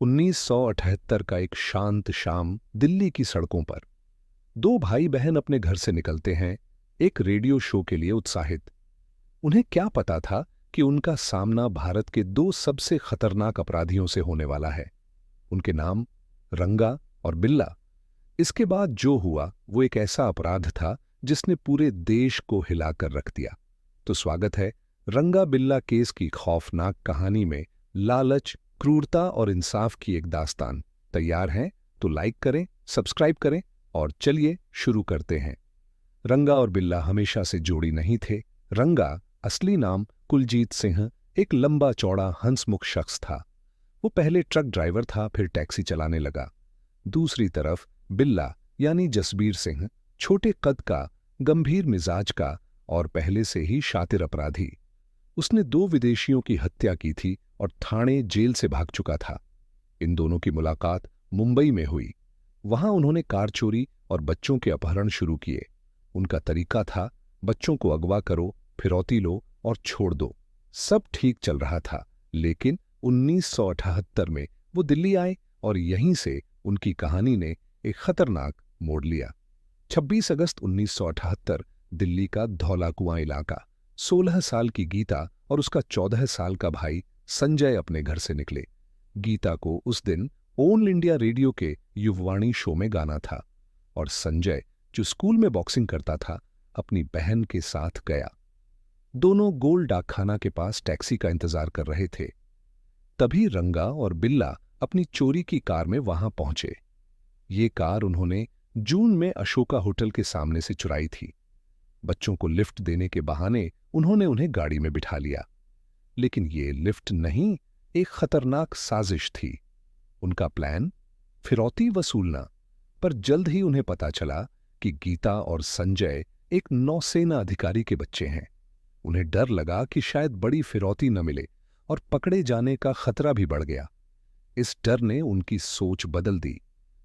1978 का एक शांत शाम दिल्ली की सड़कों पर दो भाई बहन अपने घर से निकलते हैं, एक रेडियो शो के लिए उत्साहित। उन्हें क्या पता था कि उनका सामना भारत के दो सबसे खतरनाक अपराधियों से होने वाला है। उनके नाम रंगा और बिल्ला। इसके बाद जो हुआ वो एक ऐसा अपराध था जिसने पूरे देश को हिलाकर रख दिया। तो स्वागत है रंगा बिल्ला केस की खौफनाक कहानी में। लालच, क्रूरता और इंसाफ की एक दास्तान। तैयार हैं तो लाइक करें, सब्सक्राइब करें और चलिए शुरू करते हैं। रंगा और बिल्ला हमेशा से जोड़ी नहीं थे। रंगा, असली नाम कुलजीत सिंह, एक लंबा चौड़ा हंसमुख शख्स था। वो पहले ट्रक ड्राइवर था, फिर टैक्सी चलाने लगा। दूसरी तरफ बिल्ला यानी जसबीर सिंह, छोटे कद का, गंभीर मिजाज का और पहले से ही शातिर अपराधी। उसने दो विदेशियों की हत्या की थी और ठाणे जेल से भाग चुका था। इन दोनों की मुलाकात मुंबई में हुई। वहां उन्होंने कार चोरी और बच्चों के अपहरण शुरू किए। उनका तरीका था, बच्चों को अगवा करो, फिरौती लो और छोड़ दो। सब ठीक चल रहा था, लेकिन 1978 में वो दिल्ली आए और यहीं से उनकी कहानी ने एक खतरनाक मोड़ लिया। 26 अगस्त 1978, दिल्ली का धौला कुआं इलाका। 16 साल की गीता और उसका 14 साल का भाई संजय अपने घर से निकले। गीता को उस दिन ऑल इंडिया रेडियो के युववाणी शो में गाना था और संजय, जो स्कूल में बॉक्सिंग करता था, अपनी बहन के साथ गया। दोनों गोल डाकखाना के पास टैक्सी का इंतजार कर रहे थे। तभी रंगा और बिल्ला अपनी चोरी की कार में वहां पहुंचे। ये कार उन्होंने जून में अशोका होटल के सामने से चुराई थी। बच्चों को लिफ्ट देने के बहाने उन्होंने उन्हें गाड़ी में बिठा लिया। लेकिन ये लिफ्ट नहीं, एक खतरनाक साजिश थी। उनका प्लान फिरौती वसूलना। पर जल्द ही उन्हें पता चला कि गीता और संजय एक नौसेना अधिकारी के बच्चे हैं। उन्हें डर लगा कि शायद बड़ी फिरौती न मिले और पकड़े जाने का खतरा भी बढ़ गया। इस डर ने उनकी सोच बदल दी।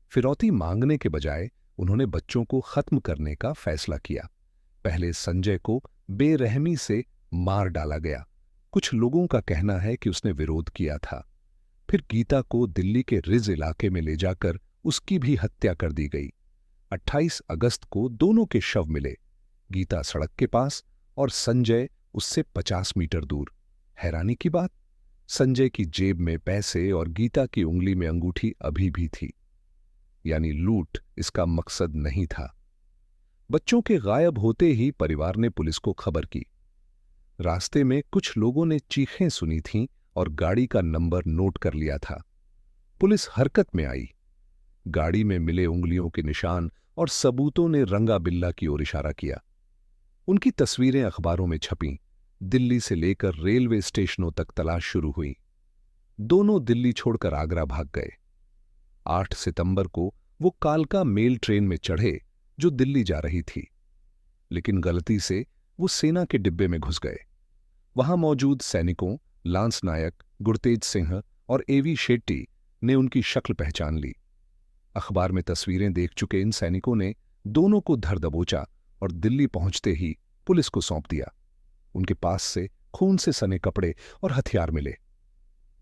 फिरौती मांगने के बजाय उन्होंने बच्चों को खत्म करने का फैसला किया। पहले संजय को बेरहमी से मार डाला गया। कुछ लोगों का कहना है कि उसने विरोध किया था। फिर गीता को दिल्ली के रिज इलाके में ले जाकर उसकी भी हत्या कर दी गई। 28 अगस्त को दोनों के शव मिले, गीता सड़क के पास और संजय उससे 50 मीटर दूर। हैरानी की बात, संजय की जेब में पैसे और गीता की उंगली में अंगूठी अभी भी थी। यानी लूट इसका मकसद नहीं था। बच्चों के गायब होते ही परिवार ने पुलिस को खबर की। रास्ते में कुछ लोगों ने चीखें सुनी थीं और गाड़ी का नंबर नोट कर लिया था। पुलिस हरकत में आई। गाड़ी में मिले उंगलियों के निशान और सबूतों ने रंगा बिल्ला की ओर इशारा किया। उनकी तस्वीरें अखबारों में छपीं। दिल्ली से लेकर रेलवे स्टेशनों तक तलाश शुरू हुई। दोनों दिल्ली छोड़कर आगरा भाग गए। 8 सितंबर को वो कालका मेल ट्रेन में चढ़े जो दिल्ली जा रही थी। लेकिन गलती से वो सेना के डिब्बे में घुस गए। वहां मौजूद सैनिकों लांस नायक, गुरतेज सिंह और एवी शेट्टी ने उनकी शक्ल पहचान ली। अखबार में तस्वीरें देख चुके इन सैनिकों ने दोनों को धर दबोचा और दिल्ली पहुंचते ही पुलिस को सौंप दिया। उनके पास से खून से सने कपड़े और हथियार मिले।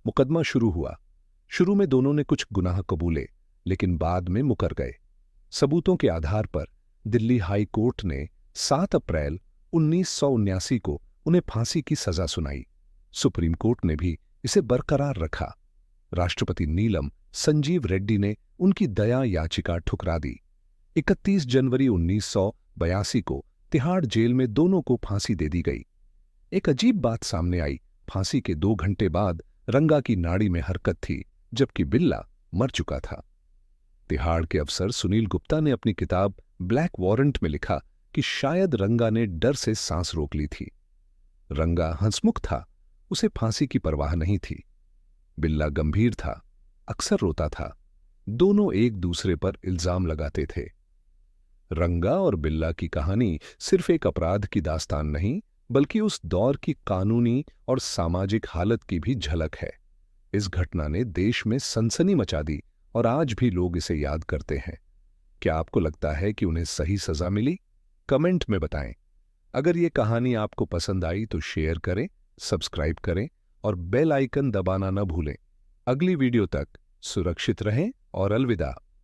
मुकदमा शुरू हुआ। शुरू में दोनों ने कुछ गुनाह कबूले, लेकिन बाद में मुकर गए। सबूतों के आधार पर दिल्ली हाई कोर्ट ने 7 अप्रैल 1979 को उन्हें फांसी की सजा सुनाई। सुप्रीम कोर्ट ने भी इसे बरकरार रखा। राष्ट्रपति नीलम संजीव रेड्डी ने उनकी दया याचिका ठुकरा दी। 31 जनवरी 1982 को तिहाड़ जेल में दोनों को फांसी दे दी गई। एक अजीब बात सामने आई। फांसी के 2 घंटे बाद रंगा की नाड़ी में हरकत थी, जबकि बिल्ला मर चुका था। तिहाड़ के अफसर सुनील गुप्ता ने अपनी किताब ब्लैक वारंट में लिखा कि शायद रंगा ने डर से सांस रोक ली थी। रंगा हंसमुख था, उसे फांसी की परवाह नहीं थी। बिल्ला गंभीर था, अक्सर रोता था। दोनों एक दूसरे पर इल्जाम लगाते थे। रंगा और बिल्ला की कहानी सिर्फ एक अपराध की दास्तान नहीं, बल्कि उस दौर की कानूनी और सामाजिक हालत की भी झलक है। इस घटना ने देश में सनसनी मचा दी और आज भी लोग इसे याद करते हैं। क्या आपको लगता है कि उन्हें सही सजा मिली? कमेंट में बताएं। अगर ये कहानी आपको पसंद आई तो शेयर करें, सब्सक्राइब करें और बेल आइकन दबाना न भूलें। अगली वीडियो तक सुरक्षित रहें और अलविदा।